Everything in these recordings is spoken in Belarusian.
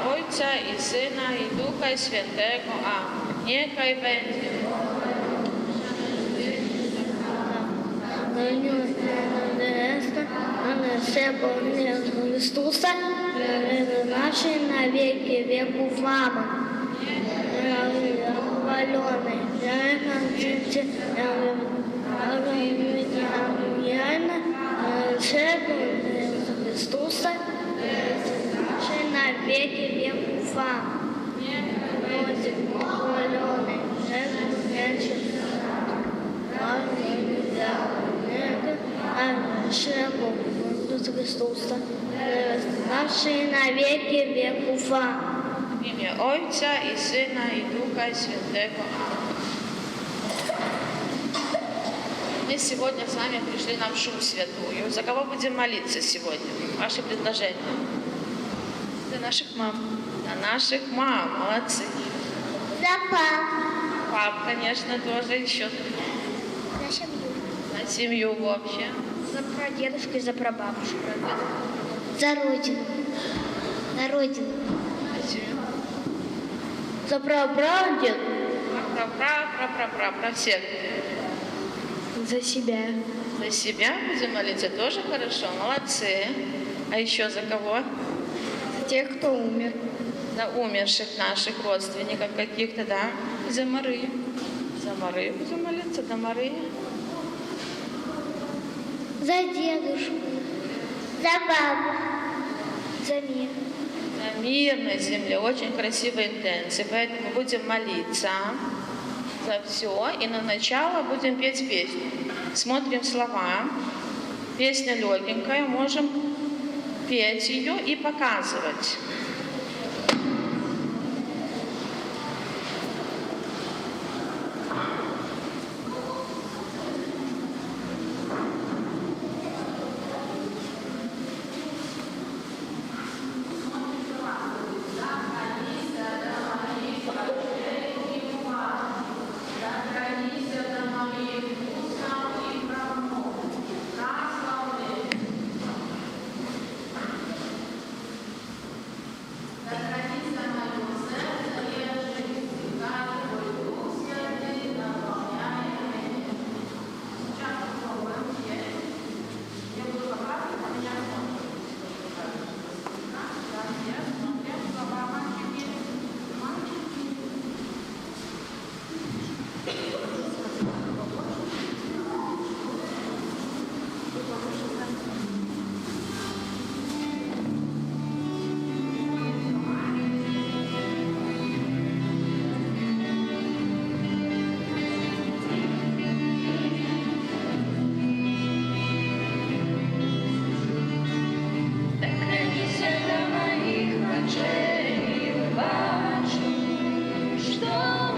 Ojca i Syna i Ducha Świętego. Amen. Niechaj będzie. на все полне Хриstusa, наши на веки веков. Мама. Хваленый, Хриstusa, наши на веки веков. Хваленый, Хриstusa, наши на веки веков. W imię Ojca i Syna i Ducha Świętego. Мы сегодня с вами пришли на мшу святую. За кого будем молиться сегодня? Ваши предложения? За наших мам. За наших мам. Молодцы. За пап. Пап, конечно, тоже еще. За семью. За семью вообще. За прадедушку и за прабабушку. За родину. За родину. За прапрадед. Про всех. За себя. За себя будем молиться, тоже хорошо, молодцы. А еще за кого? За тех, кто умер. За умерших наших родственников каких-то, да? За Марию. За Марию будем молиться, за Марию. За дедушку. За бабу. За мир. За мир на земле, очень красивые интенции, поэтому будем молиться за все. И на начало будем петь песню. Смотрим слова. Песня легенькая, можем петь ее и показывать. Что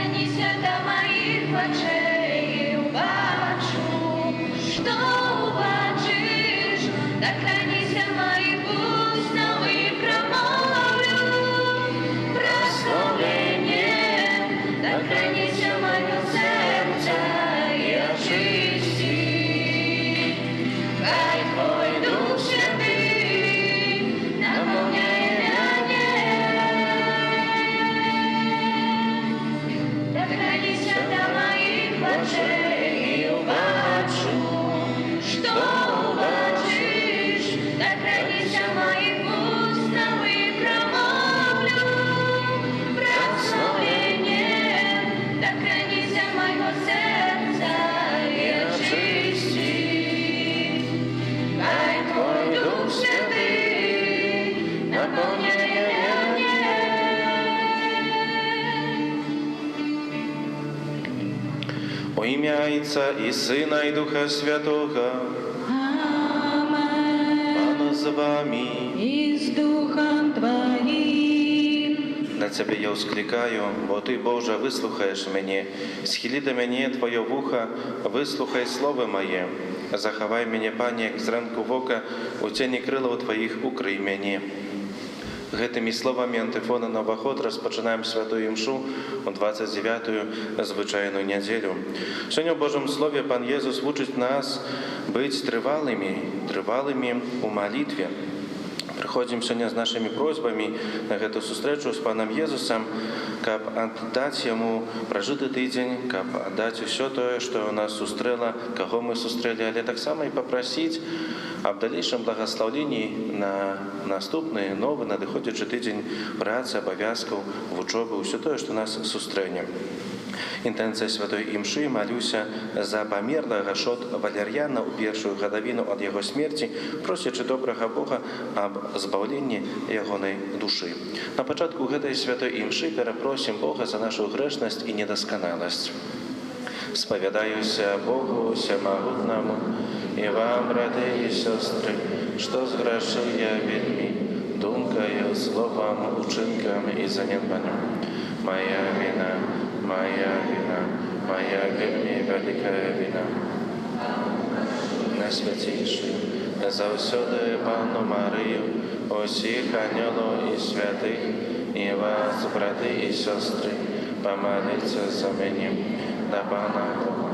Доторкнися до моїх очей, бачу, що бачиш, доторкнися моїх уст, і промовлю прославлення, доторкнися моє серце і очисти. Хай Твой Дух Святий наповняє мене. Доторкнися до моїх очей і убачу, що бачиш, доторкнися моїх уст, і промовлю прославлення, доторкнися моєго серця і очисти. Хай Твой Дух Святий наповняє мене. Во ім'я Отця і Сина, і Духа Святого, Пана з вами. І з Духом Твоїм. На Тебе я ускликаю, бо Ти, Боже, вислухаєш мене. Схили до мене Твоє вухо, вислухай слово моє. Заховай мене, Пане, як зранку в ока, у тіні крилів Твоїх укрий мене. Гэтымі словамі антифона на ўваход распачынаем святую імшу у 29-ю звычайную нядзелю. Сёння ў Божым слове Пан Езус вучыць нас быць трывалымі ў малітве. Прыходзім сёння з нашымі просьбамі на гэту сустрэчу з Панам Езусам, каб аддаць Яму пражыты тыдзень, каб аддаць усё тое, што ў нас сустрэла, каго мы сустрэлі, але таксама і папрасіць аб далейшым благаслаўленні на наступны, новы, надыходзячы тыдзень працы, абавязкаў, вучобы, усё тое, што нас сустрэне. Інтэнцыя святой імшы малюся за памерлага Шот Валер'яна ў першую гадавіну ад яго смерці, просячы добрага Бога аб збаўленні ягонай душы. На пачатку гэтай святой імшы перапросім Бога за нашу грэшнасць і недасканаласць. Спавядаюся Богу Всемагутнаму і вам, браты і сёстры, што зграшыў я вельмі думкаю, словам, учынкам і занядбанням. Моя вина, моя вельмі вялікая вина. Найсвяцейшы, заўсёды Панну Марыю, усіх анёлаў і святых, і вас, браты і сёстры, памаліцца за мяне да Пана Бога.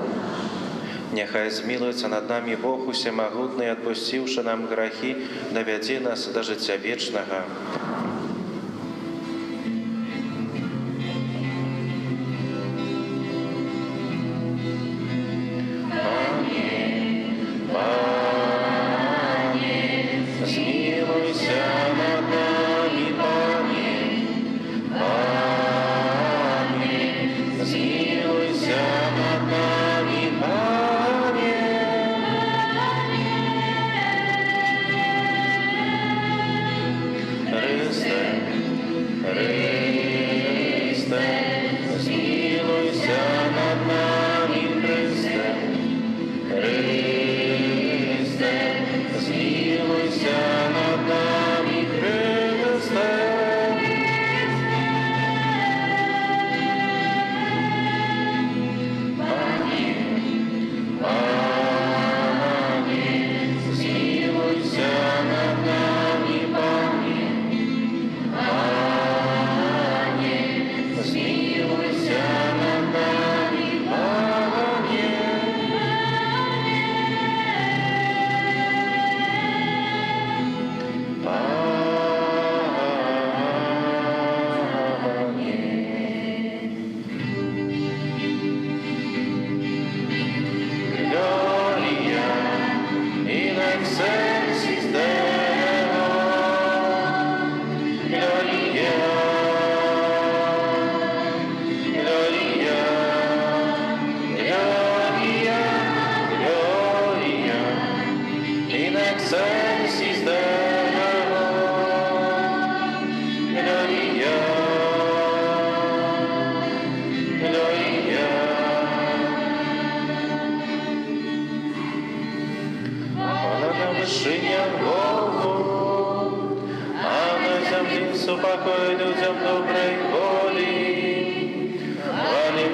Няхай змілуецца над намі Бог усемагутны, адпусціўшы нам грахі, давядзе нас да жыцця вечнага. Покой людям доброй воли, хвали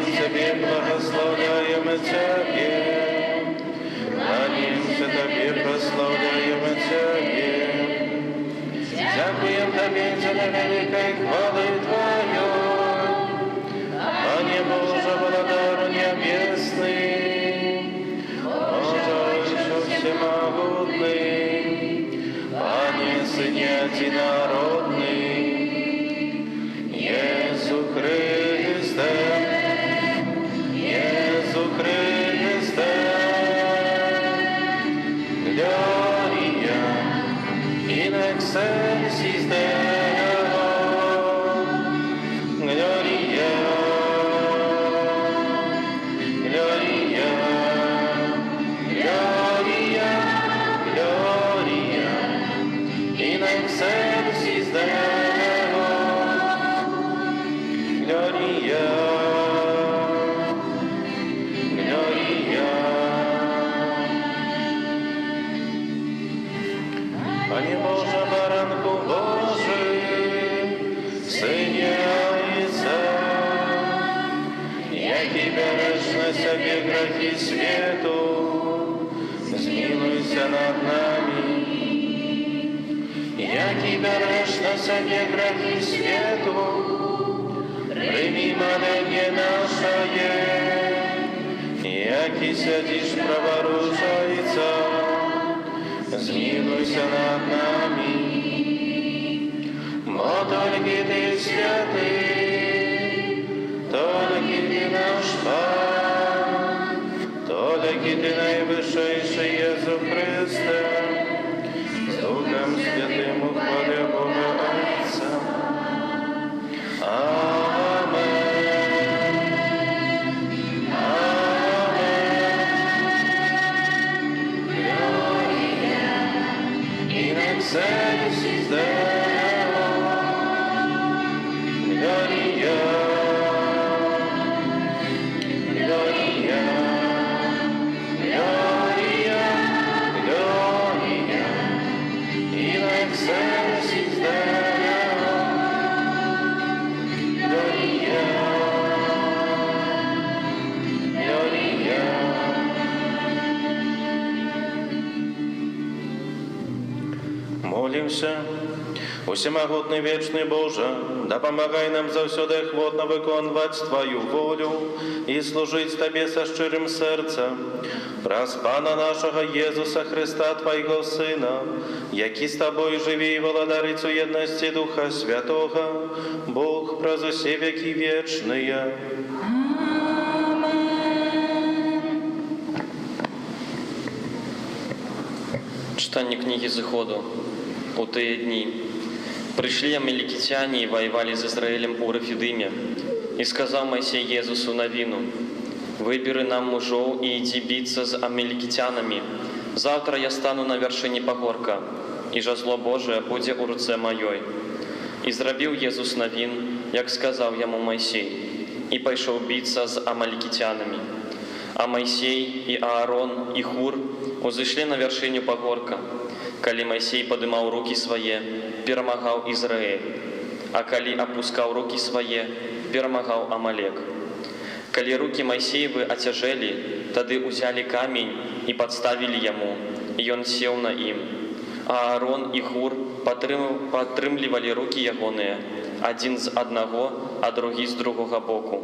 які береш на себе грехи світу, змилуйся над нами. Які береш на себе грехи світу, прийми моление наше, які сядеш праворуч Отця, змилуйся над нами. Бо тільки ти святий, тільки ти наш Пан, тільки ти найвищий Єсу Христе, з Духом Святим у хвалі Бога Отця. Amen. In excelsis Deo, Gloria, Gloria, Gloria, Gloria, in excelsis Deo, Gloria, Gloria. Молимся. Усемогутный вечный Боже, да помогай нам завсёды охотно виконувати Твою волю і служить Тебе со щирим серцем. Раз Пана нашого Єзуса Христа, Твоего Сина, який з Тобою живі і володарить у єдності Духа Святого, Бог праз усі веки вечные. Читання книги Зыходу. У тые дни пришли амаликитяне и воевали с Израилем у Рафидиме. И сказал Моисей Езусу Навину: «Выбери нам мужов и иди биться с амаликитянами. Завтра я стану на вершине погорка, и жезло Божие буде у руце моей». И зробив Езус Навин, як сказал ему Моисей, и пошел биться с амаликитянами. А Моисей и Аарон и Хур узышли на вершине погорка. Коли Моисей подымал руки свои, перемагал Израиль, а коли опускал руки свои, перемагал Амалек. Коли руки Моисеевы отяжели, тады взяли камень и подставили ему, и он сел на им. А Аарон и Хур подтрымливали руки ягоные, один з одного, а другий з другого боку.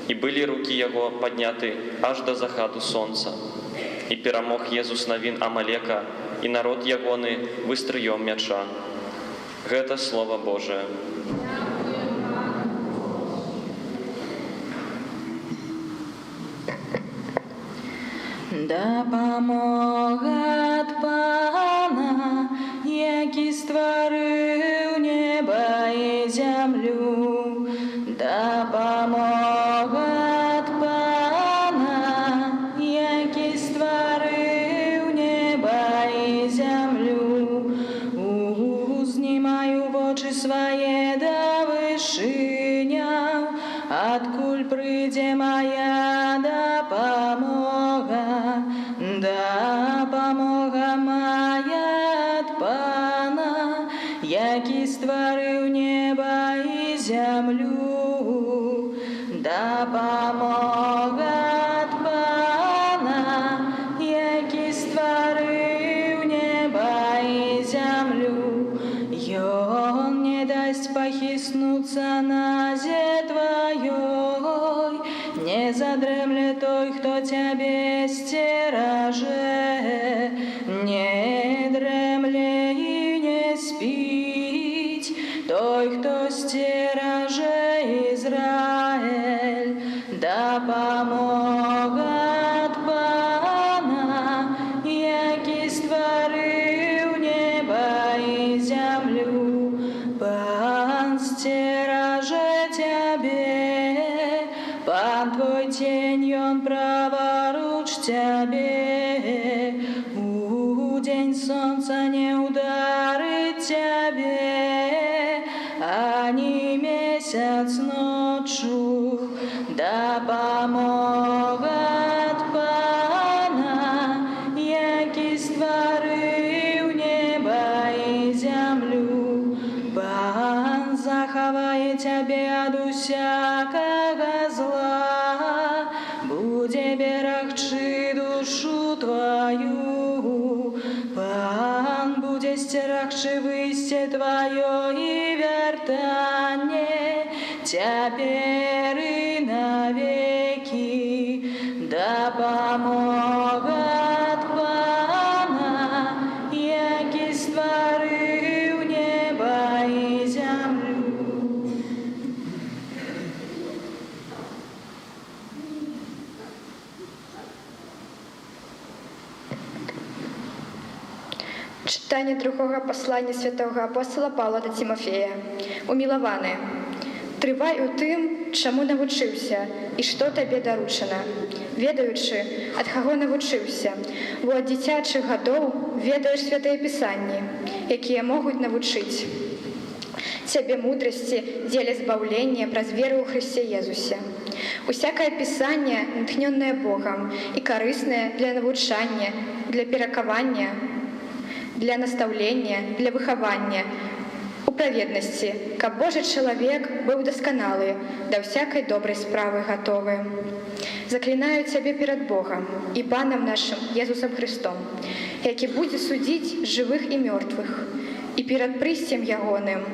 И были руки его подняты аж до заходу солнца. И перемог Езус Навин Амалека, и народ ягоны выстроем мяча. Это Слово Божие. Да помогат Пана, який створив небо и землю. Да помогат Пана, який створив небо и землю. Узнімаю в очі своє до вишиняв, откуль прийде моя допомога. Допомога моя от Пана, який створив небо і землю. Допомога от Пана, який створив небо і землю. И он не дасть похиснуться назе Твоей, не задремлет той, кто Тебе стероже, не дремле и не спить той, кто стероже Израиль. Да помогат Пана, який створив небо и землю. Пан стероже Тебе, Пан Твой тень, он праворуч Тебе. У день солнца не ударит Тебе, ani месяц ночью. Да помогат Пана, який створив небо и землю. Пан заховает Тебе от усякого зла, будзе берагчы душу твою. Пан будзе сцерагчы выйсце тваё і вяртанне цяпер і навекі. Дапамога ад Пана, які стварыў неба і зямлю. Читание другого послания святого апостола Павла до Тимофея. Умилованы, трывай у тым, чаму навучыўся, і што табе даручана. Ведаючы, ад каго навучыўся, бо ад дзіцячых гадоў ведаеш святыя пісанні, якія могуць навучыць цябе мудрасці дзеля збаўлення праз веру ў Хрысце Езусе. Усякае пісанне натхнёнае Богам і карыснае для навучання, для перакавання, для настаўлення, для выхавання у праведнасці, каб Божы чалавек быў дасканалы, да ўсякай добрай справы гатовы. Заклінаю цябе перад Богам і Панам нашым Езусам Христом, які будзе судзіць жывых і мёртвых, і перад прыйсцем ягоным,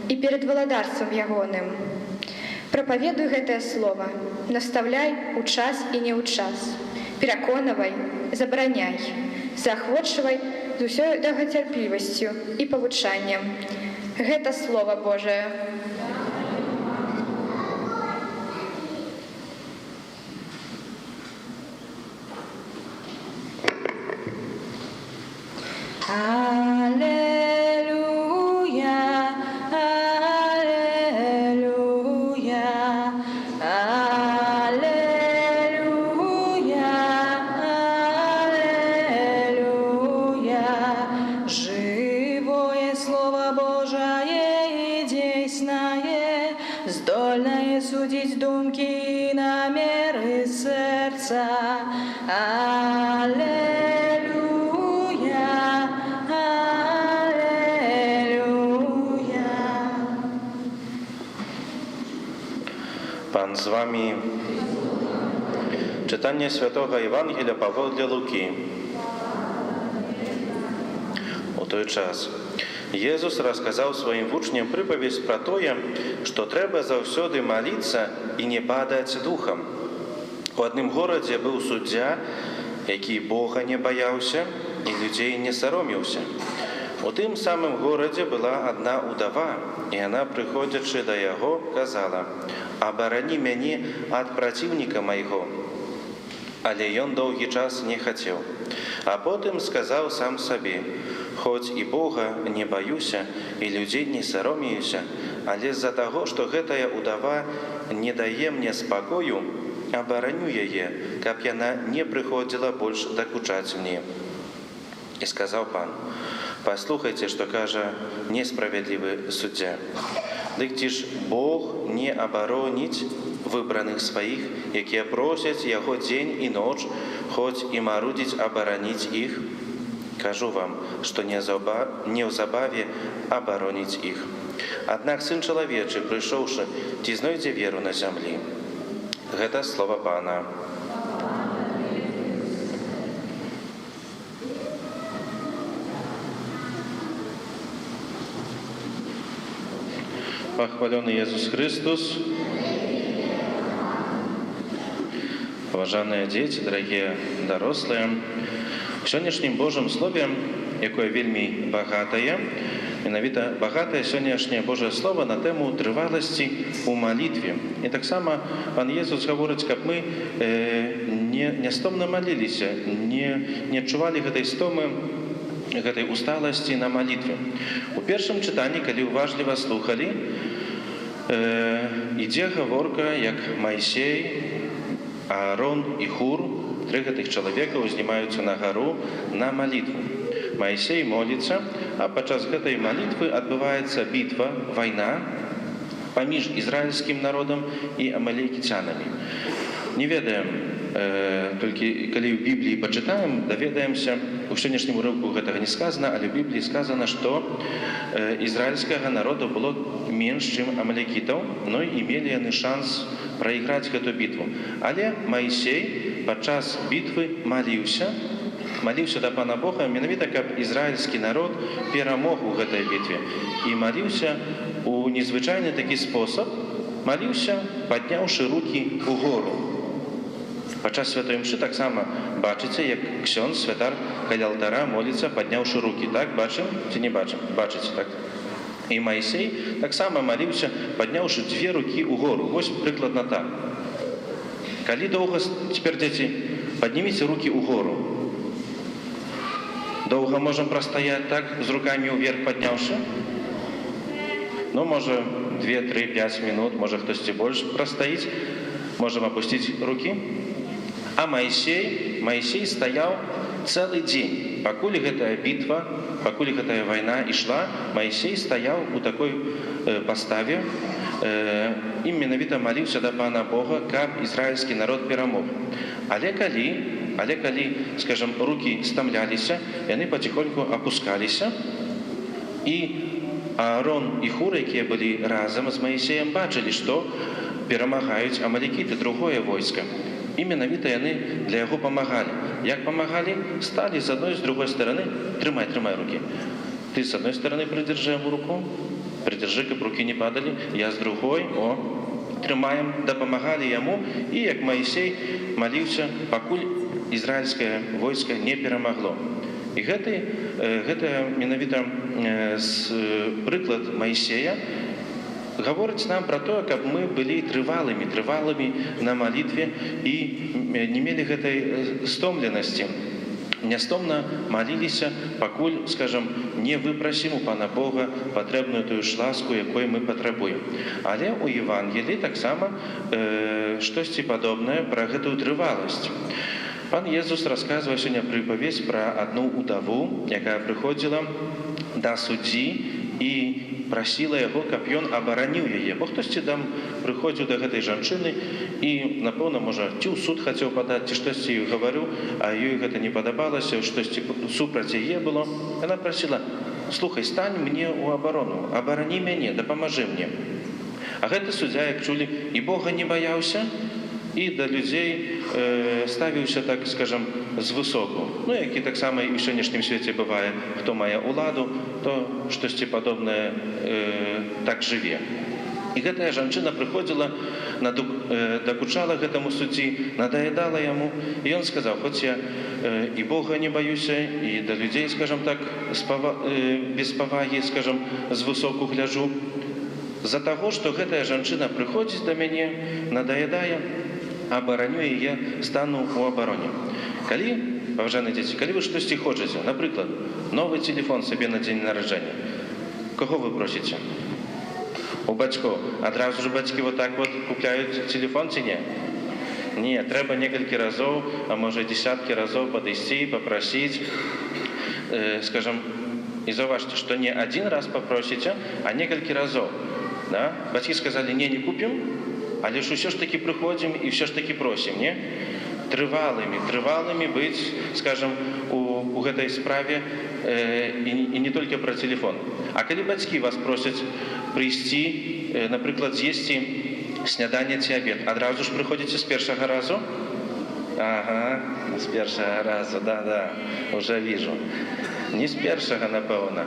і перад валадарствам ягоным. Прапаведуй гэтае слова, настаўляй у час і не ў час, пераконавай, забараняй, заахвочвай з усёй дагацярплівасцю і павучаннем. Гэта Слова Божае. Аллилуйя, аллилуйя, аллилуйя, аллилуйя. Живое Слово Божие и действенное, здольное судить думки и намеры сердца. Аллилуйя. Pan z wami. Czytanie Świętego Ewangelia Pawła Luki. У той час Jezus рассказал своим учням приповедь про то, что треба заўсёды молиться и не падать духом. У одном городе был суддя, який Бога не боялся и людей не соромился. У тым самым городе была одна удава, и она, приходячи до яго, казала: «Оборони мяне от противника моего». Але ён доўгі час не хотел. А потым сказал сам себе: «Хоть и Бога не боюся, и людей не соромеюся, але з-за того, что гэтая удава не дае мне спокою, обороню яе, каб яна не приходила больше докучать мне». И сказал Пан: «Послухайте, что кажа несправедливый суддя. Дык ці ж Бог не обороніць выбраных своих, якія просять яго день и ночь, хоть и марудить оборонить их? Кажу вам, что неўзабаве обороніць их. Аднак Сын Чалавечы, прыйшоўшы, ці знойдзе веру на зямлі?» Гэта слова Пана. Похваленный Иисус Христос. Уважаемые дети, дорогие дорослые, в сённяшнім Божым Слове, якое вельмі багатае, менавіта багатае сённяшняе Божае Слово на тэму трываласці ў малітве. І таксама Пан Jesús гаворыць, каб мы нястомна маліліся, не адчувалі гэтай стомы, гэтай усталасці на малітве. У першым чытанні, калі уважліва слухалі, ідзе гаворка, як Майсей, Аарон і Хур, тры гэтых чалавека узнімаюцца на гару на малітву. Майсей моліцца, а падчас гэтай малітвы адбываецца бітва, вайна паміж ізраільскім народам і амалекіцянамі. Не ведаем, толькі калі ў Бібліі пачытаем, даведаемся, у сённяшнім урыўку гэтага не сказана, але ў Бібліі сказана, што ізраільскага народа было менш, чым амалекітаў, но і мелі яны шанс прайграць гэту бітву. Але Майсей падчас бітвы маліўся да Пана Бога, менавіта, каб ізраільскі народ перамог у гэтай бітве. І маліўся у незвычайны такі спосаб, маліўся, падняўшы рукі ўгору. Падчас святой мшы таксама бачыце, як ксёндз, святар каля алтара моліцца, падняўшы рукі. Так, бачым ці не бачым? Бачыце, так? І Маісей таксама маліўся, падняўшы дзве рукі ўгору. Вось прыкладна так. Калі доўга, цяпер, дзеці, падніміце рукі ўгору. Доўга можам прастаяць так, з рукамі ўверх падняўшы? Ну, можа, 2, 3, 5 минут, можа, хтосьці больш прастаіць. Можам апусціць рукі. А Маісей стаяў цэлы дзень. Пакуль гэтая бітва, пакуль гэтая вайна ішла, Маісей стаяў у такой паставе і менавіта маліўся да Пана Бога, каб ізраільскі народ перамог. Але калі, скажам, рукі стамляліся, яны паціхоньку апускаліся, і Аарон і Хур, якія былі разам з Маісеем, бачылі, што перамагаюць амалікіты, другое войска. І менавіта яны для яго памагалі. Як памагалі? Сталі з адной, з другой стороны. Трымай рукі. Ты з адной стороны придержи яму руку, придержи, каб рукі не падалі. Я з другой, трымаем, дапамагалі яму. І як Маісей маліўся, пакуль ізраільскае войска не перамагло. І гэта менавіта прыклад Маісея гаворыць нам пра тое, каб мы былі трывалымі на малітве і не мелі гэтай стомленасці. Нястомна маліліся, пакуль, скажам, не выпрасім у Пана Бога патрэбную тую ж ласку, якой мы патрабуем. Але ў Евангеліі таксама штосьці падобнае пра гэтую трываласць. Пан Езус расказвае сёння прыпавесць пра адну удаву, якая прыходзіла да суддзі і прасіла яго, каб ён абараніў яе. Бо хтосьці там прыходзіў да гэтай жанчыны і, напэўна, можа, ці ў суд хацеў падаць, ці штосьці ёй гаварыў, а ёй гэта не падабалася, штосьці супраць яе было. Яна прасіла: слухай, стань мне ў абарону, абарані мяне, дапамажы мне. А гэты суддзя, як чулі, і Бога не баяўся, і да людзей ставіўся, так скажам, звысоку. Ну, які таксама і ў сённяшнім свеце бывае, хто мае ўладу, то штосьці падобнае так жыве. І гэтая жанчына прыходзіла, дакучала гэтаму суддзі, надаядала яму, і ён сказаў: хоць я і Бога не баюся, і да людзей, скажам так, без павагі, скажам, звысоку гляджу, з-за таго, што гэтая жанчына прыходзіць да мяне, надаядае, абараню яе, стану ў абароне. Калі, паважаныя дзеці, калі вы штосьці хочаце, напрыклад, новы телефон сабе на дзень нараджэння, каго вы просіце? У бацькоў. Адразу ж бацькі вот так вот купляюць телефон ці не? Не, трэба некалькі разоў, а можа десяткі разоў падысці, папрасіць, скажам, і заўважце, што не адзін раз папросіце, а некалькі разоў. Да? Бацькі сказалі: не купім, але ж усё ж такі прыходзім і ўсё ж такі просім, не? Трывалымі быць, скажам, у гэтай справе і не толькі пра телефон. А калі бацькі вас просяць прыйсці, напрыклад, з'есці сняданне ці абед, адразу ж прыходзіце з першага разу? Ага, з першага разу, да, уже вижу. Не з першага, напэўна.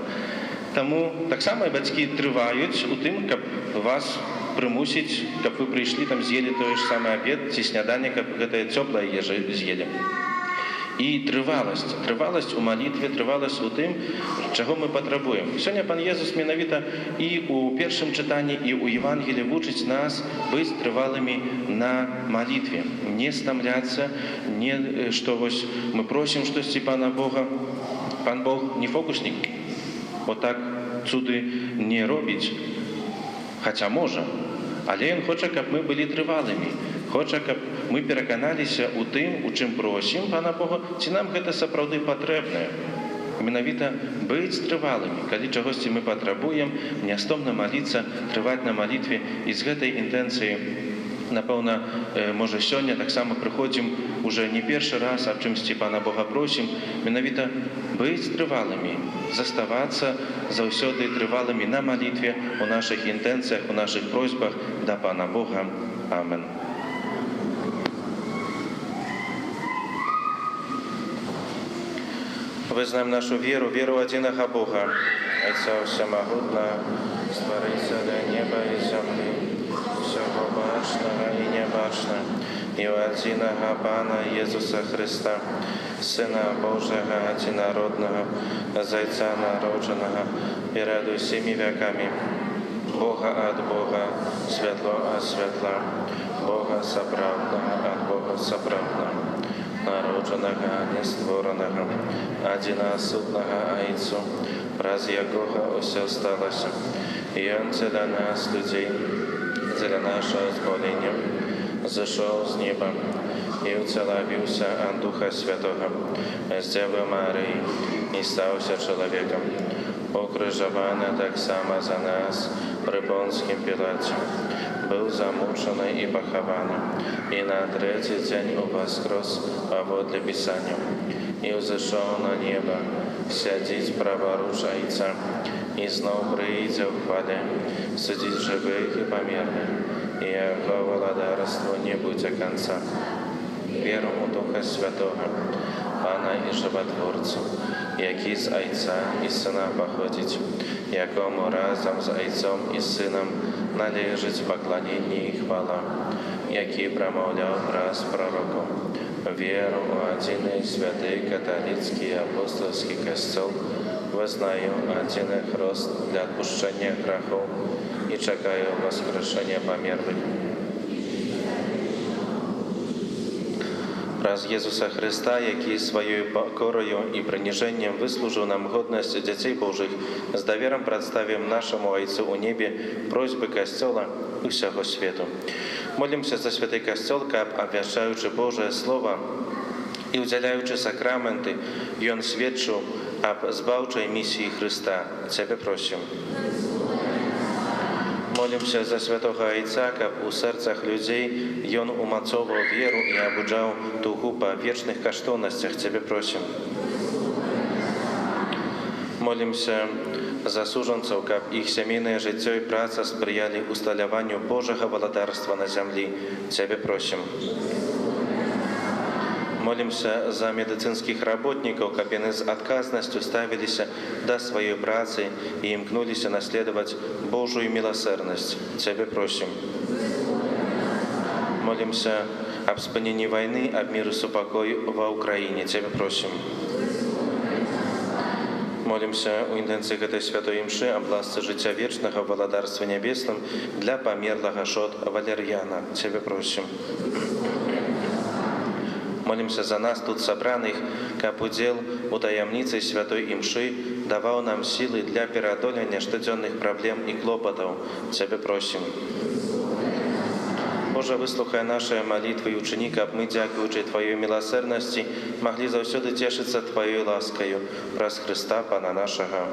Таму таксама і бацькі трываюць у тым, каб вас прымусіць, каб вы прыйшлі, там з'елі той ж самы абед ці сняданне, каб гэтая цёплая ежа з'елі. І трываласць у малітве, трываласць у тым, чаго мы патрабуем. Сёння пан Езус менавіта і ў першым чытанні, і ў Евангеліі вучыць нас быць трывалымі на малітве, не стамляцца, не што вось мы просім штосьці Пана Бога. Пан Бог не фокуснік, вот так цуды не робіць, хаця можа, але ён хоча, каб мы былі трывалымі, хоча, каб мы пераканаліся ў тым, у чым просім Пана Бога, ці нам гэта сапраўды патрэбнае. Менавіта быць трывалымі, калі чагосьці мы патрабуем, нястомна маліцца, трываць на малітве, і з гэтай інтэнцыі, напэўна, можа, сёння таксама прыходзім уже не першы раз, аб чымсьці Пана Бога просім, менавіта быць трывалымі, заставацца заўсёды трывалымі на малітве, у нашых інтэнцыях, у нашых просьбах да Пана Бога. Амен. Визнаем нашу веру, веру единого Бога, Отца Всемогутного, Створителя неба и земли, всего башного и небашного, и единого Пана Иисуса Христа, Сына Божьего Единородного, Зайца народженного, перед всеми веками, Бога от Бога, светло от светла, Бога соправдного от Бога соправдного, народженого, нестворенного, одиносудного Отцу, раз якого все сталося, и Он для нас, людей, для нашего спасения, зашел с неба и уцеловился от Духа Святого, с Девы Марии и стался человеком, укрыжован так само за нас при Понском Пилате, был замучен и похован, и на третий день воскрес подле Писания, и взошел на небо, сядет праворуч Отца, и снова придет в хвале, судить живых и померных, и его владарству не будет конца. Веру у Духа Святого, Пана и Животворцу, який з Отца і Сина походить, якому разом з Отцом і Сином належить поклонение и хвала, який промовлял раз пророку, веру у один святый католицкий апостольский костел, вызнаю один хрост для отпущения грехов и чекаю воскрешения померлых. Раз Єсуса Христа, який своєю покорою і приниженням вислужив нам годність дітей Божих, з довіром представим нашому Отцу у небі просьби Костела і всього світу. Молимося за святий Костел, как обвящаючи Божие Слово і уділяючи сакраменти, Він свідчив об збавчій місії Христа. Тебе просим. Молимся за святого Отца, как у сердцах людей Он умацовал веру и обуджал тугу по вечных коштовностях. Тебе просим. Молимся за суженцев, как их семейное житие и праца сприяли усталяванию Божьего владарства на земле. Тебе просим. Молимся за медицинских работников, как они с отказностью ставились до своей працы и имкнулись наследовать Божию милосердность. Тебе просим. Молимся об спынении войны, об мире и покое во Украине. Тебе просим. Молимся у интенции этой святой мши об власти життя вечного в владарстве небесном для померлого Шот Валерьяна. Тебе просим. Молимся за нас тут собраных, как удел у таямницы святой имши давал нам силы для преодоления штоденных проблем и клопотов. Тебе просим. Боже, выслухай наши молитвы и ученик, как мы, дякуючи Твоей милосердности, могли завсёды тешиться Твоей ласкою, праз Христа, Пана нашего.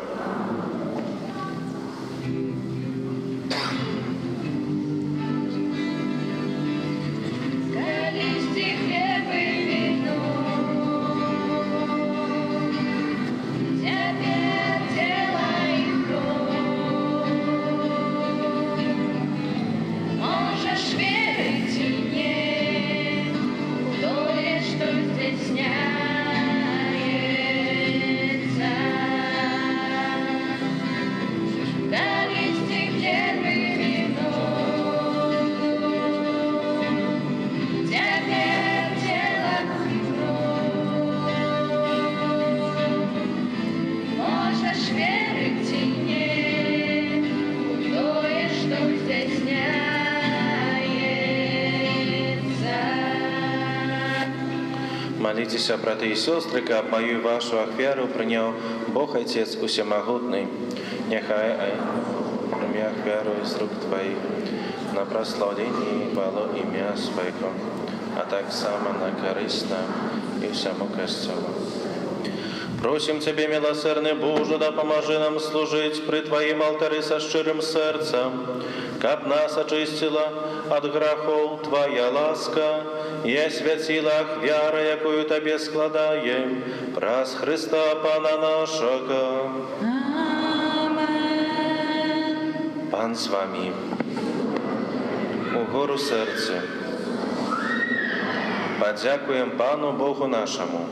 Молитесь, браты и сестры, как мою и вашу ахвяру принял Бог Отец Усемогутный. Нехай прими ахвяру из рук Твоих на прославление и хвалу имя Своего, а так само на корысть нам и всему Костелу. Просим Тебе, милосердный Боже, да поможи нам служить при Твоим алтаре со щирым сердцем, как нас очистила от грехов Твоя ласка, и освятила вяра, якую Тебе складаем, праз Христа Пана нашего. Amen. Пан з вами. Угору серце. Подякуємо Пану Богу нашому.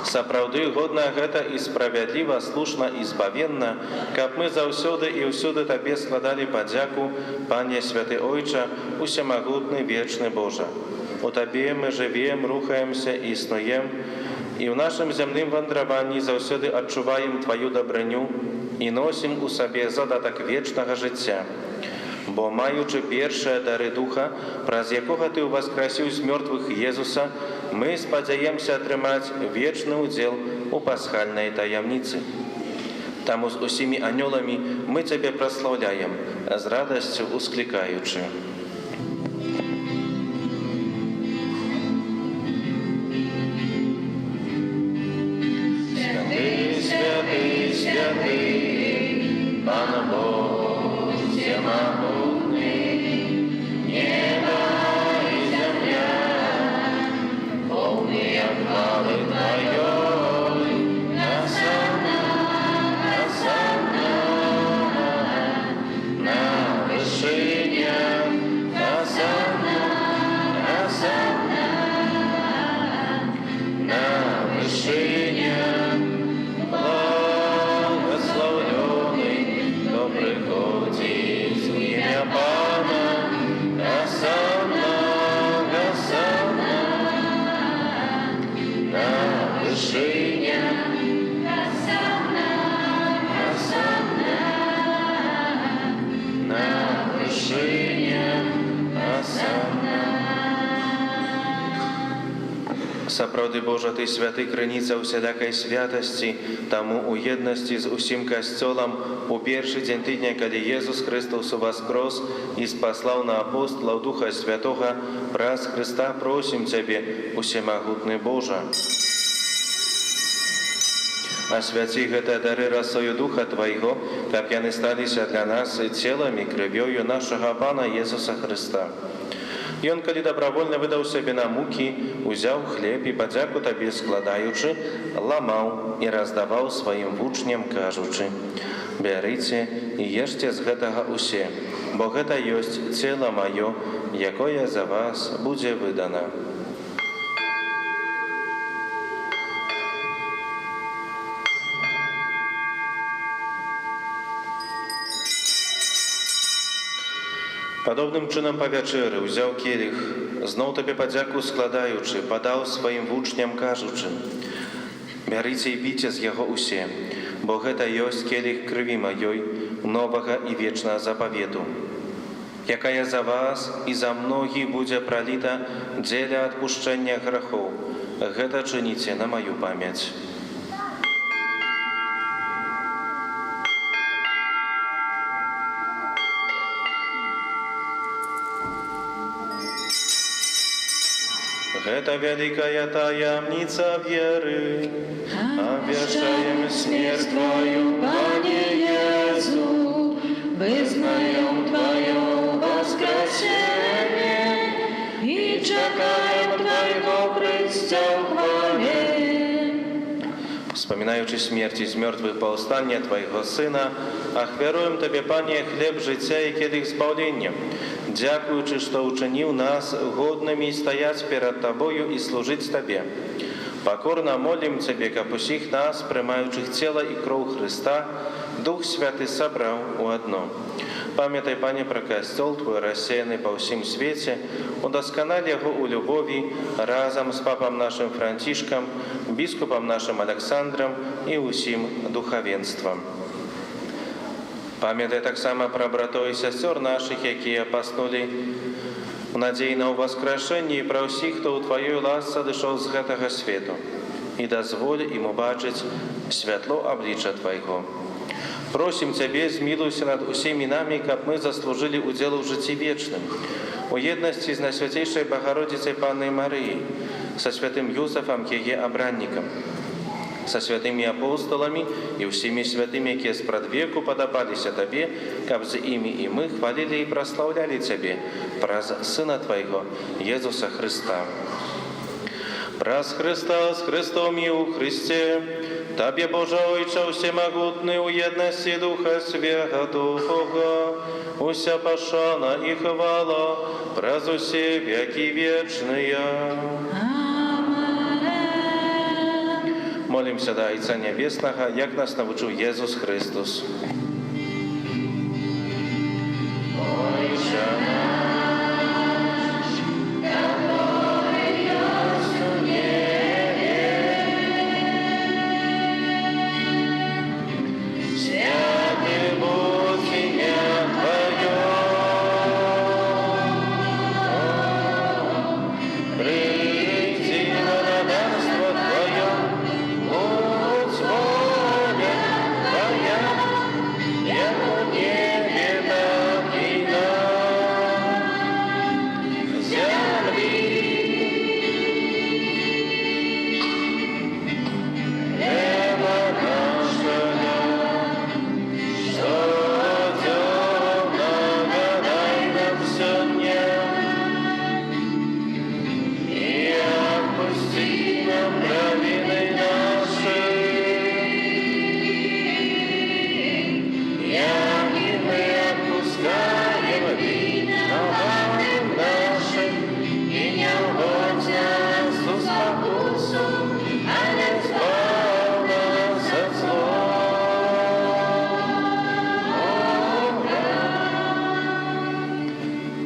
Сапраўды годна гэта і справядліва, слушна і збавенна, каб мы заўсёды і ўсюды Табе складалі падзяку, Пане Святы Ойча, усемагутны, вечны Божа. У Табе мы жывем, рухаемся і існуем, і ў нашым зямным вандраванні заўсёды адчуваем Тваю дабрыню і носім у сабе задатак вечнага жыцця. Бо, маючы першыя дары Духа, праз якога Ты ўваскрасіў з мёртвых Езуса, мы спадзяемся атрымаць вечны ўдзел у пасхальнай таямніцы. Таму з усімі анёламі мы Цябе праслаўляем, з радасцю усклікаючы. Святый, святый, святый, Пан Бог всемогутный, небо и земля, полные хвалы Твоей, Осанна, Осанна, на вышинях, Осанна, Осанна, на вышинях, благословленный, кто приходит в имя Пана, Осанна, Осанна, на вышинях, Осанна, Осанна, на вышинях, Осанна. Сапраўды Божа, Ты святы, крыніца ўсялякай святасці, таму у еднасці з усім касцёлам у першы дзень тыдня, калі Езус Христос уваскрос і спаслаў на апостолаў Духа Святога, праз Христа просім Цябе, усемагутны Божа. Асвяці гэтыя дары расою Духа Твайго, каб яны сталіся для нас целам і крывёю нашага Пана Езуса Христа. Ён, калі дабравольна выдаў сябе на мукі, узяў хлеб і падзяку Табе складаючы, ламаў і раздаваў сваім вучням, кажучы: «Бярыце і ешце з гэтага усе, бо гэта ёсць цела маё, якое за вас будзе выдана». Падобным чынам па вячэры ўзяў келіх, зноў Табе падзяку складаючы, падаў сваім вучням, кажучы: «Бярыце і піце з яго усе, бо гэта ёсць келіх крыві маёй, новага і вечнага запавету, якая за вас і за многіх будзе праліта дзеля адпушчэння грахоў. Гэта чыніце на маю памяць». Это великая таямница веры, обвящаем смерть Твою, Пане Иисус, вызнаем Твое воскресение и чекаем Твоего Христа в хвале. Вспоминаючи смерть из мертвых повстания Твоего Сына, ахвяруем Тебе, Пане, хлеб життя и келих збавлення, дякуючи, что учинил нас годными стоять перед Тобою и служить Тебе. Покорно молим Тебе, как усіх нас, приймаючих тіло і кров Христа, Дух Святий собрав у одно. Пам'ятай, Пане, про костел Твой, рассеянный по всем свете, удосконали его у любови разом с папом нашим Франтишком, бискупом нашим Александром и усім духовенством. Пам'ятай так само про братов і сестер наших, які поснули в надії на воскрешення, і про всіх, хто у Твоїй ласці дійшов з гэтага свету, і дозволь їм убачити світло обличчя Твоего. Просим Тебе, змилуйся над усіми нами, каб мы заслужили удел в житті вечным, у єдності з Найсвятейшей Богородицей Панной Марией, со святым Юзефом, ее обранником, со святыми апостолами и всеми святыми, які спрадвеку подобалися Тебе, каб з ими и мы хвалили и прославляли Тебе, праз Сына Твоего, Иисуса Христа. Праз Христа, с Христом и у Христе, Тебе, Боже Ойче, всемогутный, у єдності Духа Святого, уся пошана и хвала, праз усе веки вечные. Молимся до Отца Небесного, як нас навчив Єсус Христос.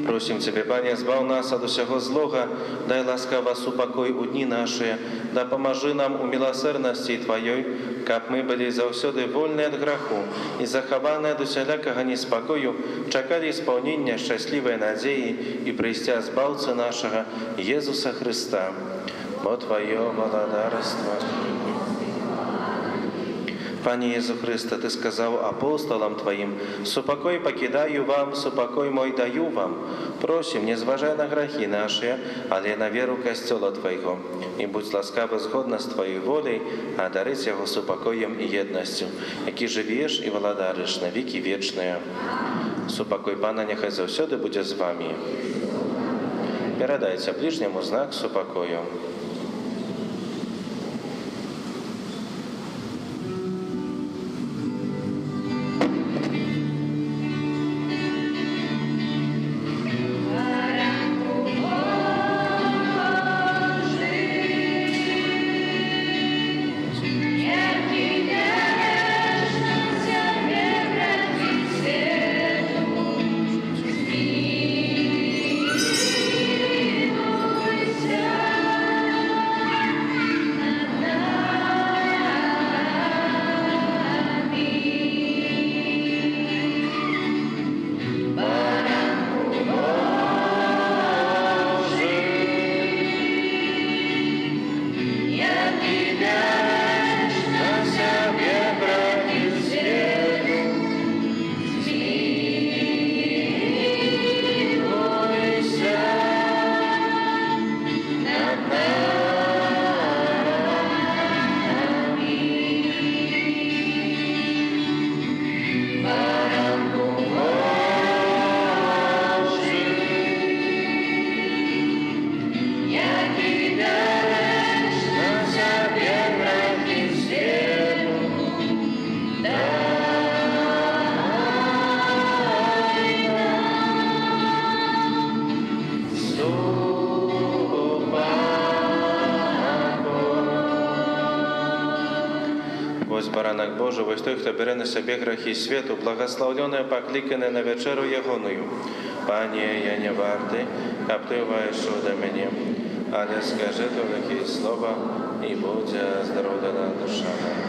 Просим Тебе, Пане, збав нас от усього злога, дай ласкаво супокой у дні наші, да поможи нам у милосердности Твоей, как мы были завсёды вольны от греху и захованы от усялякого неспокою, чекали исполнения счастливой надеи и пристя Збавца нашего, Иисуса Христа. Бо Твое благодарство. Пане Иисус Христе, Ты сказал апостолам Твоим: «Супокой покидаю вам, супокой мой даю вам». Просим, не зважай на грехи наши, але на веру Костела Твоего. И будь ласкаво згодно с Твоей волей, а дарить его супокоем и едностью, які живешь и владариш на веки вечные. Супокой Пана нехай завсёды буде з вами. Передайте ближнему знак супокою. Ось баранок Божий, ось той, хто бере на себе грехи світу, благословлений, покликаний на вечеру Ягоною. Пане, я не вартий, а Ти вийшов до мене, але скажи тільки слово, і буде здоровлена душа моя.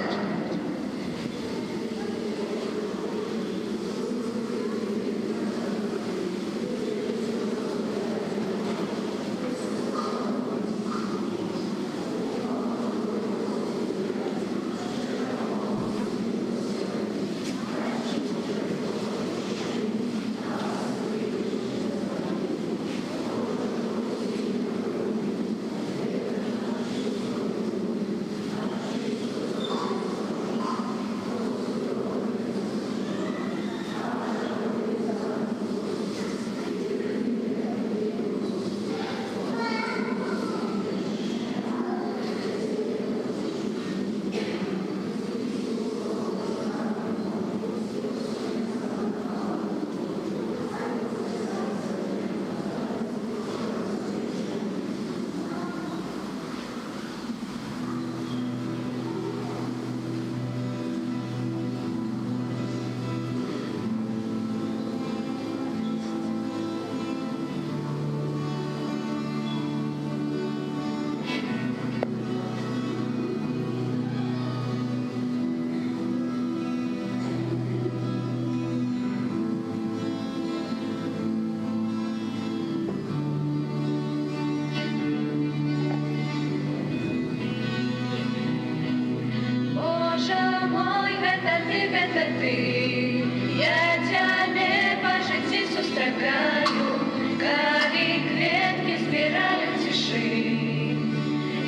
ты. Я тебе по житті сустракаю, коли кветки збираю в тиші.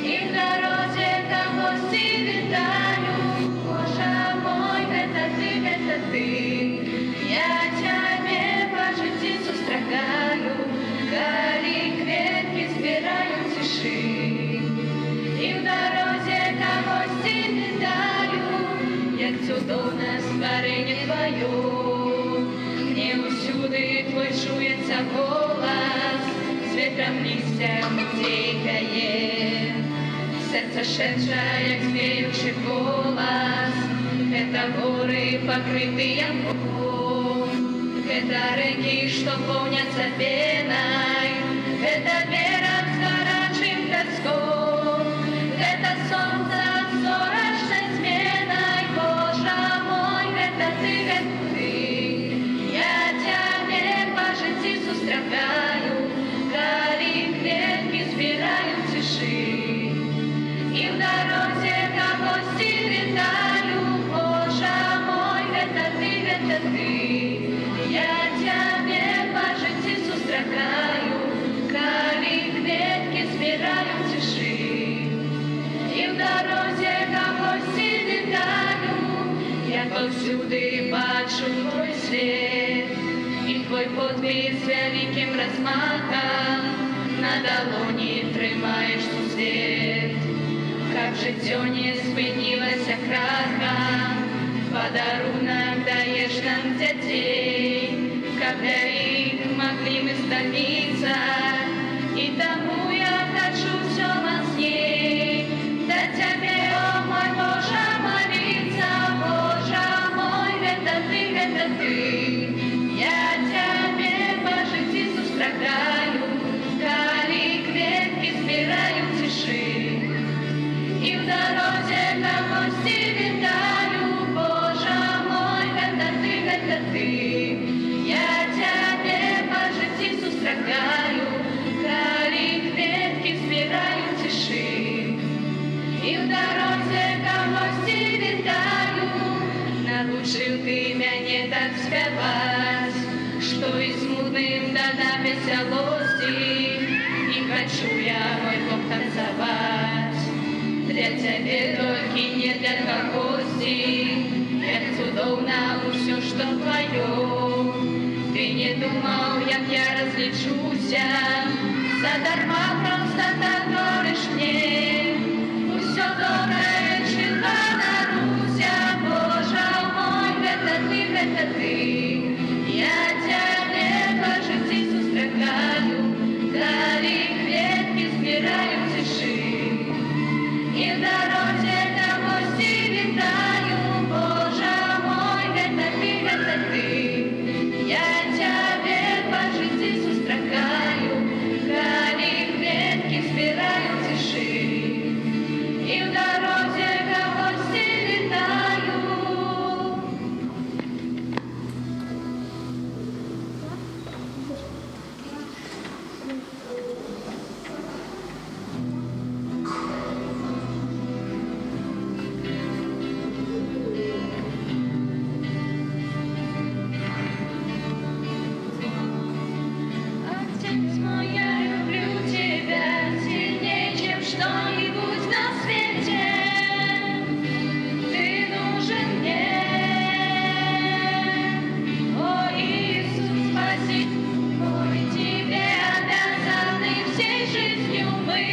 І в дорозі та гості вітаю, Боже мой, это ты. Я тебе по житті сустракаю, коли кветки збираю в тиші. І в дорозі та гості вітаю, як цудовне створення твоє. Мне усюди твой чується голос, з вітром листям тікає. Серце шепче, як зміючий голос, это гори, покриті мхом, это реки, що повняться пеной, это берег з горячим песком, это солнце с зорочной сменой. Боже мой, это ты. Я тебе по житті сустракаю, коли кветки збираю в тиші. І в дорозі та гості вітаю, Боже мой, это ты. Я тебе по житті сустракаю, коли кветки збираю в тиші. І в дорозі та гості вітаю, я повсюди бачу твой світ, і твой подвиг з великим розмахом, на долоні тримаєш ту світ. Как життя не спинилося крахом, подарунок даешь нам детей, когда их могли мы столиться, и тому я хочу все мощней. Да тебе, о мой Боже, молиться, Боже мой, это ты. Я тебе по житті сустракаю, коли кветки збираю в тиші. І в дорозі та гості вітаю, Боже мой, это ты. Я тебе по житті сустракаю, коли кветки збираю в тиші. І в дорозі та гості вітаю, научив ти мене так співати, що і смутним додам веселості, і хочу я, мой Бог, танцевать. Для тебе только не для гости, як цудовно все, что твое. Ты не думал, як я различуся, задарма просто так говоришь мне. Все доброе чего наруся, Боже мой, это ты. Я тебе по житті сустракаю, коли кветки збираю в тиші. І в дорозі та гості вітаю, Боже мой, это ты. Я тебе по житті сустракаю, коли кветки збираю в тиші. І в дорозі та гості вітаю. Отец мой, я люблю тебя сильнее, чем что-нибудь на свете. Ты нужен мне, о Иисус, спаси мой, тебе обязаны всей жизнью мы,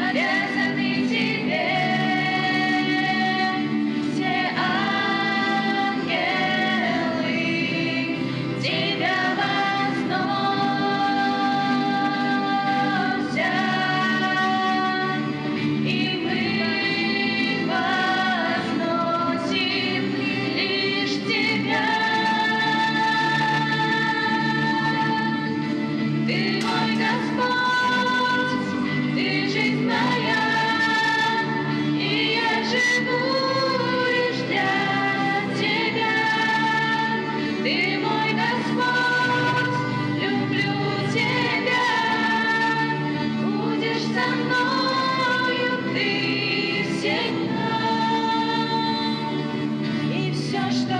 обязаны тебе. Все ангелы тебя и мы возносим лишь тебя. Ты мой Господь, ты жизнь моя, и я живу лишь для тебя. Ты мой Господь, люблю тебя, будешь со мною ты всегда. И все, что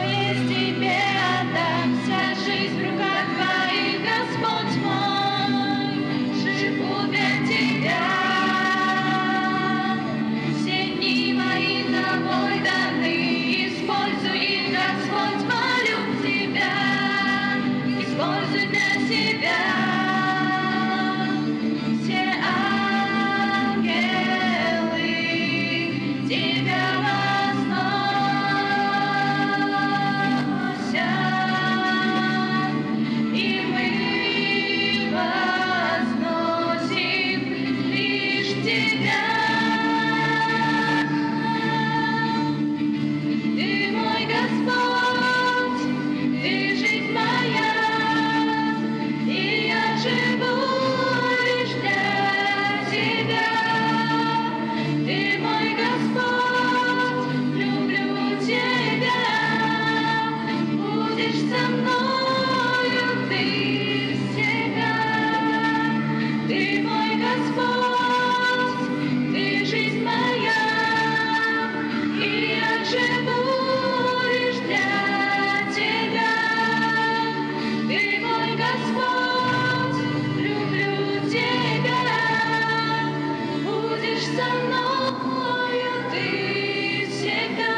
Господь, Ты жизнь моя, и я живу лишь для Тебя. Ты мой Господь, люблю Тебя, будешь со мною Ты всегда.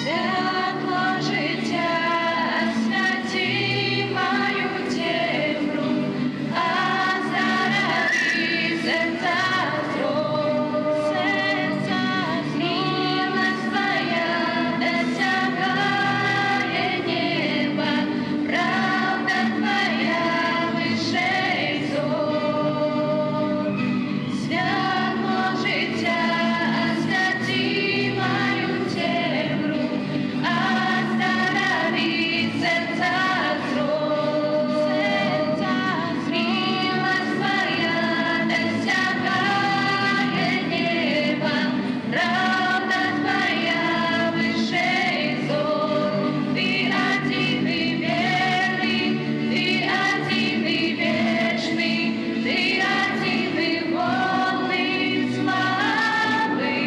Світло життя, святі мою темру, а заради серця зрос. Милость Твоя досягає неба, правда Твоя вище зор. Світло життя, святі мою темру, а заради серця зрос. Милость Твоя досягає неба, правда Твоя вище зор. Ты один и верный, Ты один и вечный, Ты один и полный славы.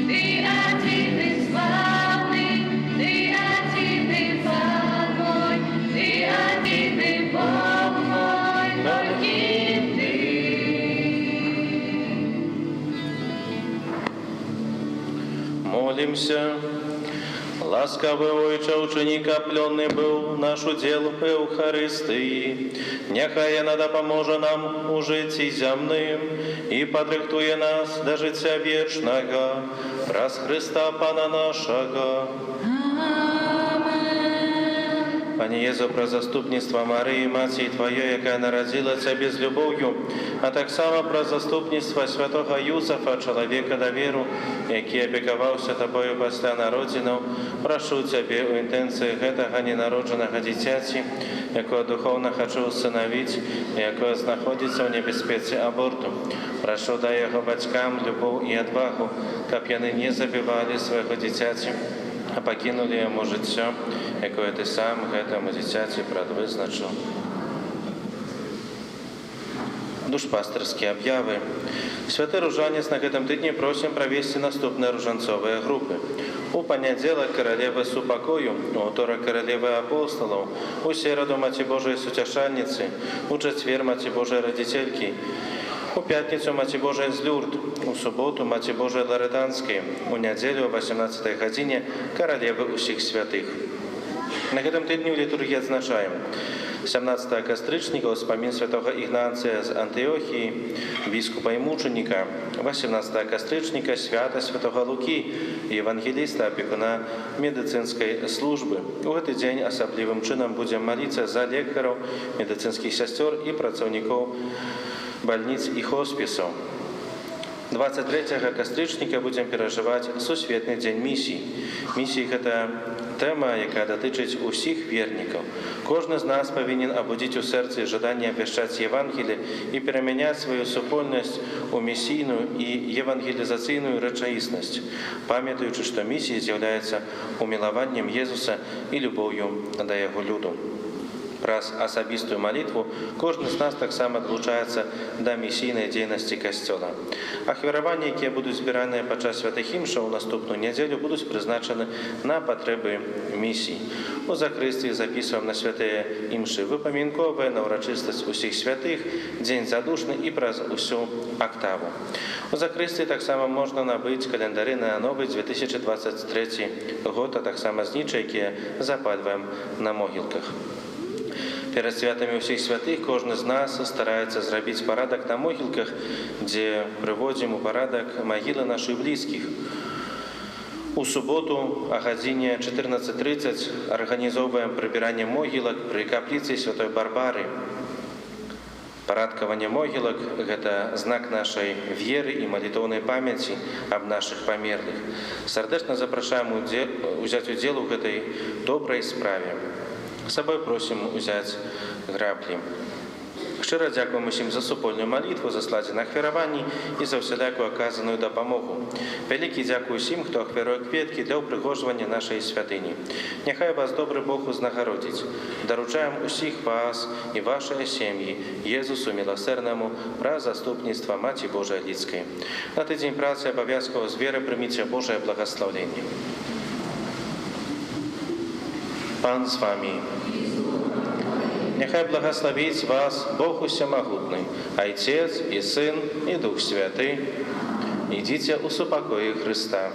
Ты один и славный, Ты один и Бог мой, Ты один и Бог мой, только Ты. Молимся. Ласкавый Ойче, ученика пленный был наш удел в Евхаристии. Нехай нада поможе нам у житті земним и подрихтує нас до життя вічного. Праз Христа Пана нашого. Пане Єзу, про заступництво Марії, Матері Твоєї, яка народила Тебе з любов'ю, а так само про заступництво святого Юсафа, чоловіка довіру, який опікувався Тобою після народження, прошу Тебе у інтенції этого ненародженого дитяті, якого духовно хочу усиновити, і якого знаходиться в небезпеці аборту. Прошу, дай його батькам любов і відвагу, щоб вони не забивали свого дитяті, а покинули йому життя, якое Ти сам этому дитяті предвизначив. Душпастерские объявы. Святый Ружанец, на этом тыдне просим провести наступные ружанцовые группы. У понеділок королеви Супокою, у второк королеви апостолов, у середу Мати Божией Сутяшальницы, у четвер Мати Божией Родительки, у пятницу Мати Божией з Люрд, у суботу Мати Божией Лоретанской, у неделю о 18 године королевы усіх святых. На этом тыдні в литургии отзначаем 17 кастричника, вспомин святого Игнация з Антиохии, біскупа и мученика, 18 кастричника, свята святого Луки, евангелиста, опекуна медицинской службы. В этот день особливым чином будем молиться за лекаров, медицинских сестер и працовников больниц и хосписов. 23 кастричника будем переживать Сусветний день миссий. Миссии – это тема, яка дотичить усіх вірників. Кожен з нас повинен обудити у серці жадання віщати Євангеліє і переміняти свою супольність у місійну і євангелізаційну речаїсність, пам'ятаючи, що місія з'являється умилуванням Єсуса і любов'ю до Його люду. Раз особистую молитву, кожен з нас так само долучається до місійної діяльності Костела. Ахвірування, які будуть збирані під час святих імш у наступну неділю, будуть призначені на потреби місії. У закристі записуємо на святі імші випомінкове, на урочистость усіх святих, День задушний і про усю октаву. У закристі так само можна набити календарі на новий 2023 год, а так само знічі, які запалюємо на могилках. Перед святами усіх святих кожен з нас старається зробити порядок на могилках, де приводимо у порядок могили наших близьких. У суботу о годині 14:30 організовуємо прибирання могилок при каплиці Святої Барбари. Парадкаванне могілак – гэта знак нашай веры і малітоўнай памяці аб нашых памерлых. Сардэчна запрашаем узяць удзел у гэтай добрай справе. З сабой просім узяць граблі. Шчыра дзякуем усім за супольную малітву, за складзеных ахвяраванні і за ўсялякую аказаную дапамогу. Вялікі дзякуй усім, хто ахвяруе кветкі для ўпрыгожвання нашай святыні. Няхай вас добры Бог узнагародзіць. Даручаем усіх вас і вашыя сем'і Езусу міласэрнаму праз заступніцтва Маці Божай Лідскай. На тыдзень працы абавязкова з веры прыміце Божае благаслаўленне. Пан з вамі. Няхай благословить вас Бог Усемогутный, Отец и Сын и Дух Святый. Идите у супокоя Христа.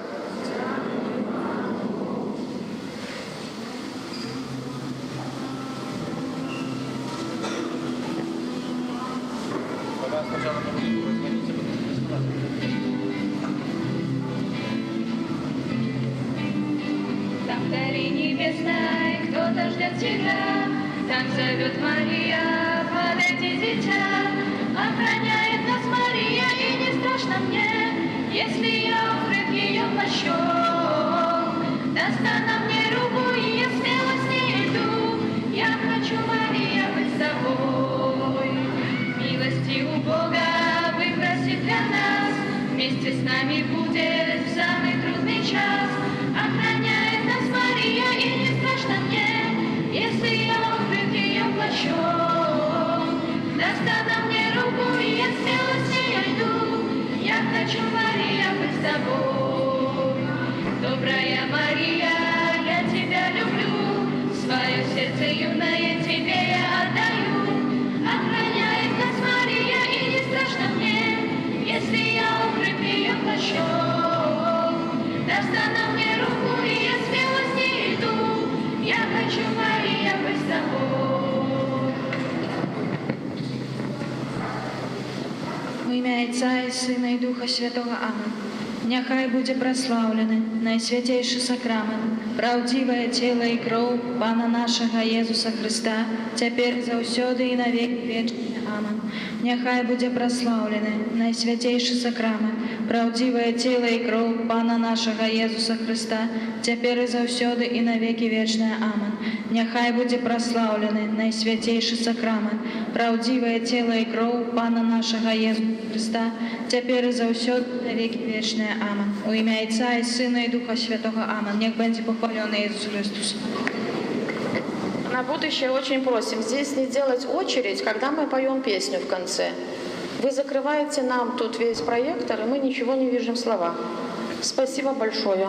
Там вдали небесной кто-то ждет тебя. Там зовет Мария, подойди, дитя. Охраняет нас Мария, и не страшно мне, если я укрыт ее плащом. Даст она мне руку, и я смело с ней иду. Я хочу, Мария, быть с тобой. Милости у Бога выпросит для нас, вместе с нами будет в самый трудный час. Охраняет нас Мария, и не страшно мне, если я укрыт ее плащом. Даст она мне руку, и я смело с ней иду. Я хочу, Мария, быть с тобой. Добрая Мария, я тебя люблю, свое сердце юное тебе я отдаю. Охраняет нас Мария, и не страшно мне, если я укрыт ее плащом. Даст она мне руку, и я смело с ней иду. Я хочу, Мария, быть с тобой. У ім'я Отця і Сина і Духа Святого. Амин. Няхай будзе праслаўлены найсвятейшы сакрамент, праўдзівае цела і кроў Пана нашага Езуса Христа, цяпер і заўсёды і на векі вечны. Амин. Няхай будзе праслаўлены найсвятейшы сакрамент, праўдзівае цела і кроў Пана нашага Езуса Христа, цяпер і заўсёды і на векі вечныя. Амин. Няхай будзе праслаўлены найсвятейшы сакрамент, праўдзівае цела і кроў Пана нашага Езуса Христа, цяпер і заўсёды на векі вечныя. Амин. У ім'я Отця і Сина і Духа Святого. Амин. Нех будзе похвалёны Ісус Христос. На будущее очень просим здесь не делать очередь, когда мы поем песню в конце. Вы закрываете нам тут весь проектор, и мы ничего не видим слова. Спасибо большое.